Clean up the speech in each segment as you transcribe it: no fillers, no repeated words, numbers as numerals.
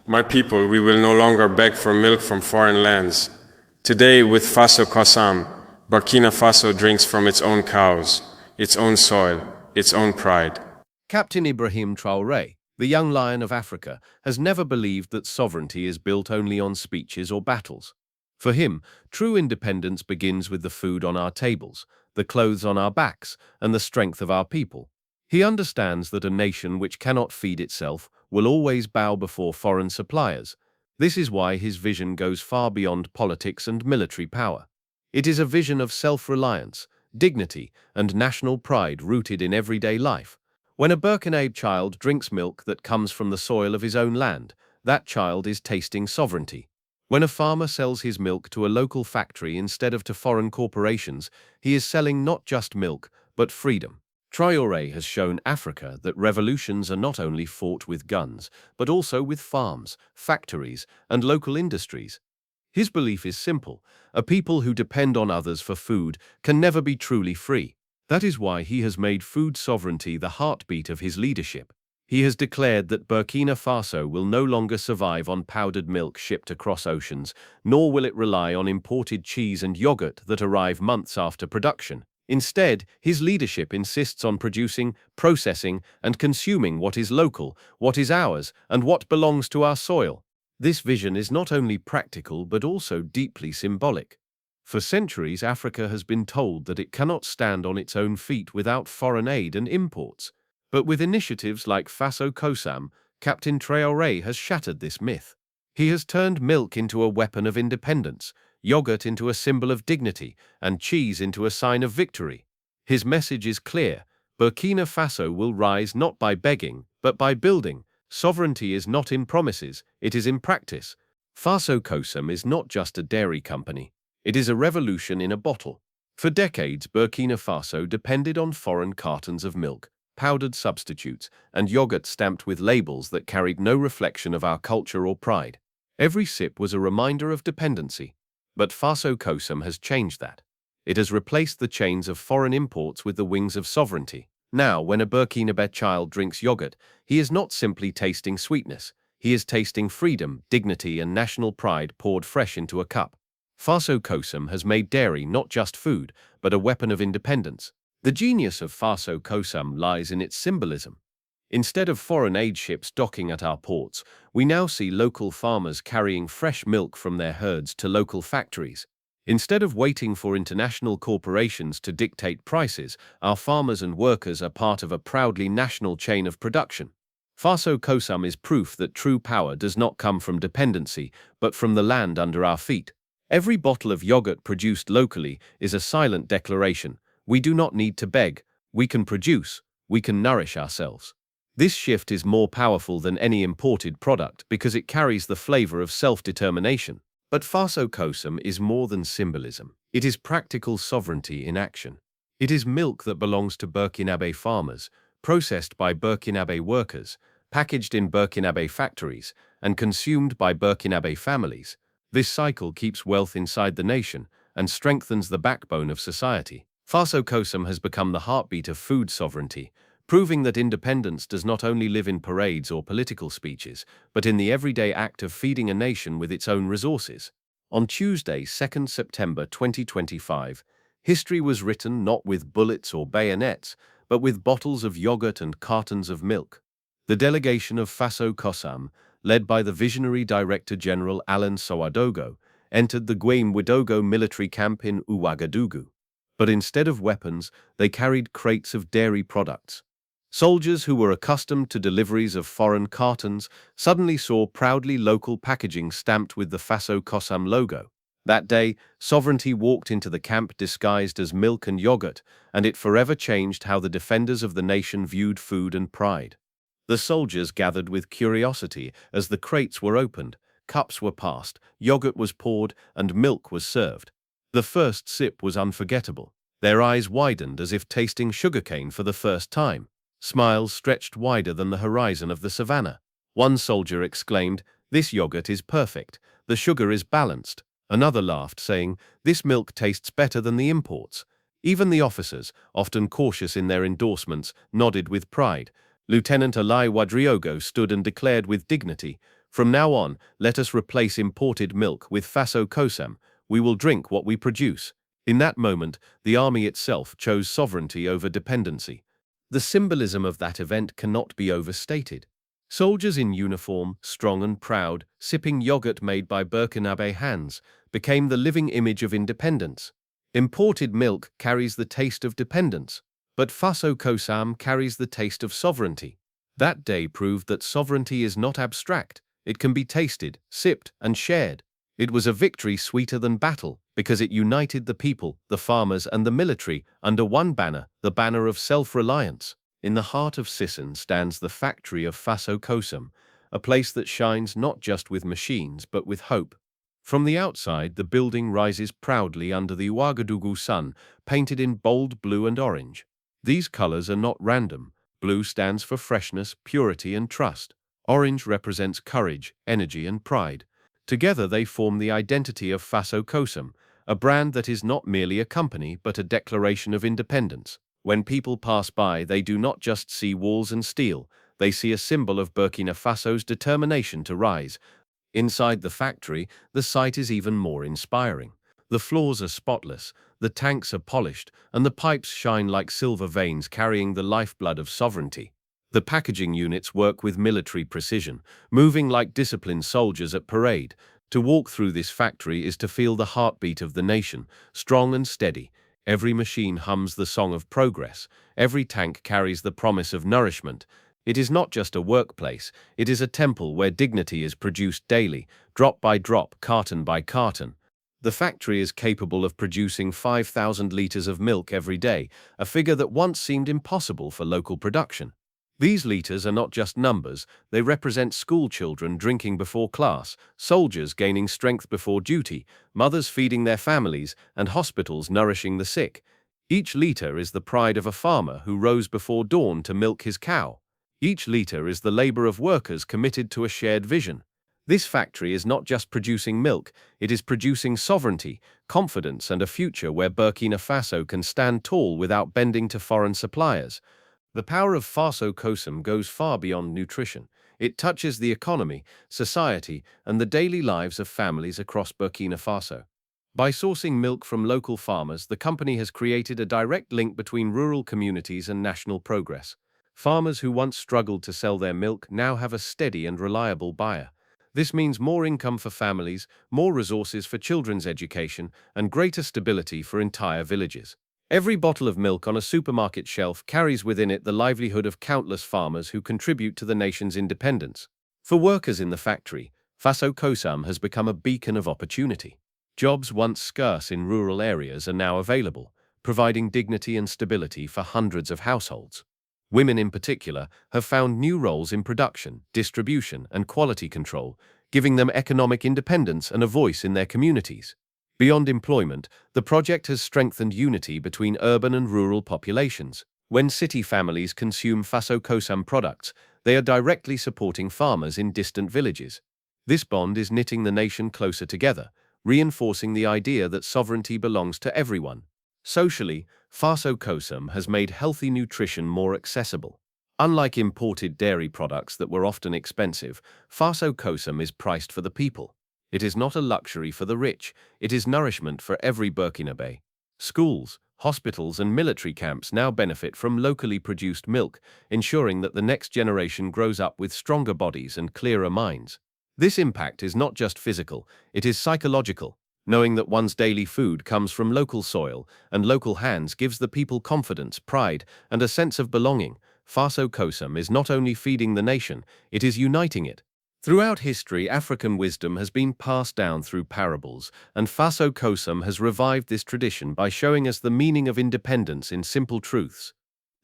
My people, we will no longer beg for milk from foreign lands. Today, with Faso Kosam, Burkina Faso drinks from its own cows, its own soil, its own pride. Captain Ibrahim Traoré, the young lion of Africa, has never believed that sovereignty is built only on speeches or battles. For him, true independence begins with the food on our tables, the clothes on our backs, and the strength of our people. He understands that a nation which cannot feed itself will always bow before foreign suppliers. This is why his vision goes far beyond politics and military power. It is a vision of self-reliance, dignity, and national pride rooted in everyday life. When a Burkina child drinks milk that comes from the soil of his own land, that child is tasting sovereignty. When a farmer sells his milk to a local factory instead of to foreign corporations, he is selling not just milk, but freedom. Traoré has shown Africa that revolutions are not only fought with guns, but also with farms, factories, and local industries. His belief is simple: a people who depend on others for food can never be truly free. That is why he has made food sovereignty the heartbeat of his leadership. He has declared that Burkina Faso will no longer survive on powdered milk shipped across oceans, nor will it rely on imported cheese and yogurt that arrive months after production. Instead, his leadership insists on producing, processing, and consuming what is local, what is ours, and what belongs to our soil. This vision is not only practical but also deeply symbolic. For centuries, Africa has been told that it cannot stand on its own feet without foreign aid and imports. But with initiatives like Faso Kosam, Captain Traoré has shattered this myth. He has turned milk into a weapon of independence, yogurt into a symbol of dignity, and cheese into a sign of victory. His message is clear: Burkina Faso will rise not by begging, but by building. Sovereignty is not in promises, it is in practice. Faso Kosam is not just a dairy company. It is a revolution in a bottle. For decades, Burkina Faso depended on foreign cartons of milk, powdered substitutes, and yogurt stamped with labels that carried no reflection of our culture or pride. Every sip was a reminder of dependency. But Faso Kosam has changed that. It has replaced the chains of foreign imports with the wings of sovereignty. Now, when a Burkinabe child drinks yogurt, he is not simply tasting sweetness. He is tasting freedom, dignity, and national pride poured fresh into a cup. Faso Kosam has made dairy not just food, but a weapon of independence. The genius of Faso Kosam lies in its symbolism. Instead of foreign aid ships docking at our ports, we now see local farmers carrying fresh milk from their herds to local factories. Instead of waiting for international corporations to dictate prices, our farmers and workers are part of a proudly national chain of production. Faso Kosam is proof that true power does not come from dependency, but from the land under our feet. Every bottle of yogurt produced locally is a silent declaration: we do not need to beg, we can produce, we can nourish ourselves. This shift is more powerful than any imported product because it carries the flavor of self-determination. But Faso Kosam is more than symbolism. It is practical sovereignty in action. It is milk that belongs to Burkinabe farmers, processed by Burkinabe workers, packaged in Burkinabe factories, and consumed by Burkinabe families. This cycle keeps wealth inside the nation and strengthens the backbone of society. Faso Kosam has become the heartbeat of food sovereignty, proving that independence does not only live in parades or political speeches, but in the everyday act of feeding a nation with its own resources. On Tuesday, 2nd September 2025, history was written not with bullets or bayonets, but with bottles of yogurt and cartons of milk. The delegation of Faso Kosam, led by the visionary Director General Alain Ouagadougou, entered the Ouagadougou military camp in Ouagadougou. But instead of weapons, they carried crates of dairy products. Soldiers who were accustomed to deliveries of foreign cartons suddenly saw proudly local packaging stamped with the Faso Kosam logo. That day, sovereignty walked into the camp disguised as milk and yogurt, and it forever changed how the defenders of the nation viewed food and pride. The soldiers gathered with curiosity as the crates were opened, cups were passed, yogurt was poured, and milk was served. The first sip was unforgettable. Their eyes widened as if tasting sugarcane for the first time. Smiles stretched wider than the horizon of the savannah. One soldier exclaimed, "This yogurt is perfect. The sugar is balanced." Another laughed, saying, "This milk tastes better than the imports." Even the officers, often cautious in their endorsements, nodded with pride. Lieutenant Alai Wadriogo stood and declared with dignity, From now on, let us replace imported milk with Faso Kosam. We will drink what we produce. In that moment, the army itself chose sovereignty over dependency. The symbolism of that event cannot be overstated. Soldiers in uniform, strong and proud, sipping yogurt made by Burkinabe hands, became the living image of independence. Imported milk carries the taste of dependence, but Faso Kosam carries the taste of sovereignty. That day proved that sovereignty is not abstract. It can be tasted, sipped, and shared. It was a victory sweeter than battle, because it united the people, the farmers, and the military under one banner, the banner of self-reliance. In the heart of Sissin stands the factory of Faso Kosam, a place that shines not just with machines but with hope. From the outside, the building rises proudly under the Ouagadougou sun, painted in bold blue and orange. These colors are not random. Blue stands for freshness, purity, and trust. Orange represents courage, energy, and pride. Together they form the identity of Faso Kosam, a brand that is not merely a company but a declaration of independence. When people pass by, they do not just see walls and steel, they see a symbol of Burkina Faso's determination to rise. Inside the factory, the sight is even more inspiring. The floors are spotless, the tanks are polished, and the pipes shine like silver veins carrying the lifeblood of sovereignty. The packaging units work with military precision, moving like disciplined soldiers at parade. To walk through this factory is to feel the heartbeat of the nation, strong and steady. Every machine hums the song of progress. Every tank carries the promise of nourishment. It is not just a workplace, it is a temple where dignity is produced daily, drop by drop, carton by carton. The factory is capable of producing 5,000 liters of milk every day, a figure that once seemed impossible for local production. These liters are not just numbers, they represent school children drinking before class, soldiers gaining strength before duty, mothers feeding their families, and hospitals nourishing the sick. Each liter is the pride of a farmer who rose before dawn to milk his cow. Each liter is the labor of workers committed to a shared vision. This factory is not just producing milk, it is producing sovereignty, confidence, and a future where Burkina Faso can stand tall without bending to foreign suppliers. The power of Faso Kosam goes far beyond nutrition. It touches the economy, society, and the daily lives of families across Burkina Faso. By sourcing milk from local farmers, the company has created a direct link between rural communities and national progress. Farmers who once struggled to sell their milk now have a steady and reliable buyer. This means more income for families, more resources for children's education, and greater stability for entire villages. Every bottle of milk on a supermarket shelf carries within it the livelihood of countless farmers who contribute to the nation's independence. For workers in the factory, Faso Kosam has become a beacon of opportunity. Jobs once scarce in rural areas are now available, providing dignity and stability for hundreds of households. Women in particular have found new roles in production, distribution, and quality control, giving them economic independence and a voice in their communities. Beyond employment, the project has strengthened unity between urban and rural populations. When city families consume Faso Kosam products, they are directly supporting farmers in distant villages. This bond is knitting the nation closer together, reinforcing the idea that sovereignty belongs to everyone. Socially, Faso Kosam has made healthy nutrition more accessible. Unlike imported dairy products that were often expensive, Faso Kosam is priced for the people. It is not a luxury for the rich, it is nourishment for every Burkinabe. Schools, hospitals, and military camps now benefit from locally produced milk, ensuring that the next generation grows up with stronger bodies and clearer minds. This impact is not just physical, it is psychological. Knowing that one's daily food comes from local soil and local hands gives the people confidence, pride, and a sense of belonging. Faso Kosam is not only feeding the nation, it is uniting it. Throughout history, African wisdom has been passed down through parables, and Faso Kosam has revived this tradition by showing us the meaning of independence in simple truths.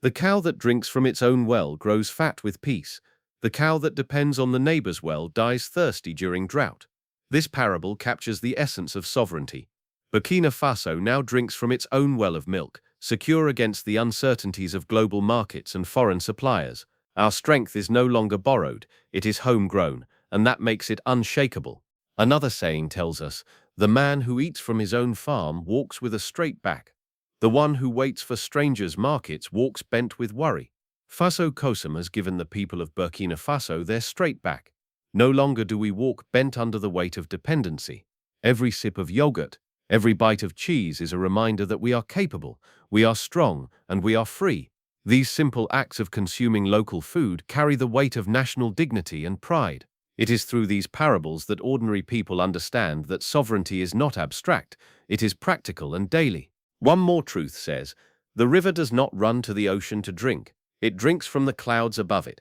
The cow that drinks from its own well grows fat with peace. The cow that depends on the neighbor's well dies thirsty during drought. This parable captures the essence of sovereignty. Burkina Faso now drinks from its own well of milk, secure against the uncertainties of global markets and foreign suppliers. Our strength is no longer borrowed, it is homegrown, and that makes it unshakable. Another saying tells us, "The man who eats from his own farm walks with a straight back. The one who waits for strangers' markets walks bent with worry." Faso Kosam has given the people of Burkina Faso their straight back. No longer do we walk bent under the weight of dependency. Every sip of yogurt, every bite of cheese is a reminder that we are capable, we are strong, and we are free. These simple acts of consuming local food carry the weight of national dignity and pride. It is through these parables that ordinary people understand that sovereignty is not abstract, it is practical and daily. One more truth says, "The river does not run to the ocean to drink, it drinks from the clouds above it."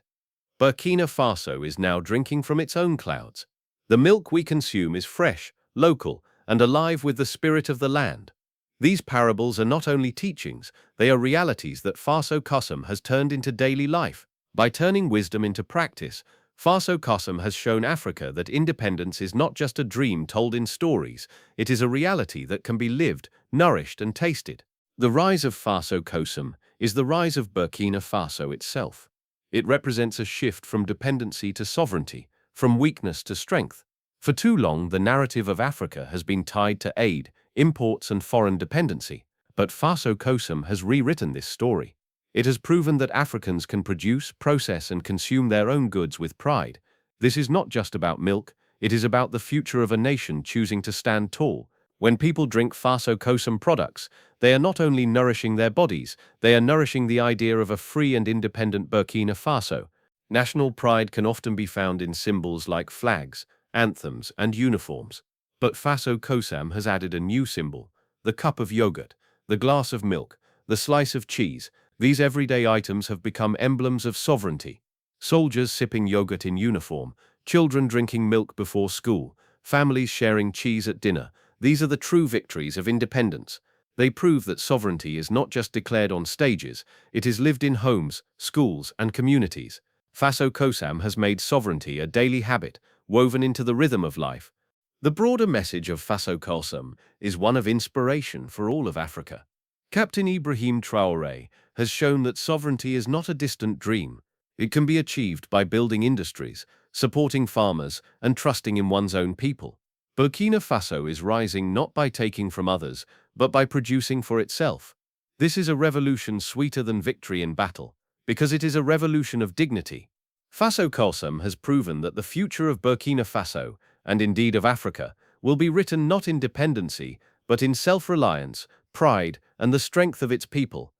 Burkina Faso is now drinking from its own clouds. The milk we consume is fresh, local, and alive with the spirit of the land. These parables are not only teachings, they are realities that Faso Kosam has turned into daily life. By turning wisdom into practice, Faso Kosam has shown Africa that independence is not just a dream told in stories, it is a reality that can be lived, nourished, and tasted. The rise of Faso Kosam is the rise of Burkina Faso itself. It represents a shift from dependency to sovereignty, from weakness to strength. For too long, the narrative of Africa has been tied to aid, imports, and foreign dependency. But Faso Kosam has rewritten this story. It has proven that Africans can produce, process, and consume their own goods with pride. This is not just about milk, it is about the future of a nation choosing to stand tall. When people drink Faso Kosam products, they are not only nourishing their bodies, they are nourishing the idea of a free and independent Burkina Faso. National pride can often be found in symbols like flags, anthems, and uniforms. But Faso Kosam has added a new symbol: the cup of yogurt, the glass of milk, the slice of cheese. These everyday items have become emblems of sovereignty. Soldiers sipping yogurt in uniform, children drinking milk before school, families sharing cheese at dinner. These are the true victories of independence. They prove that sovereignty is not just declared on stages, it is lived in homes, schools, and communities. Faso Kosam has made sovereignty a daily habit, woven into the rhythm of life. The broader message of Faso Kosam is one of inspiration for all of Africa. Captain Ibrahim Traoré has shown that sovereignty is not a distant dream. It can be achieved by building industries, supporting farmers, and trusting in one's own people. Burkina Faso is rising not by taking from others, but by producing for itself. This is a revolution sweeter than victory in battle, because it is a revolution of dignity. Faso Kosam has proven that the future of Burkina Faso, and indeed of Africa, will be written not in dependency, but in self-reliance, pride, and the strength of its people.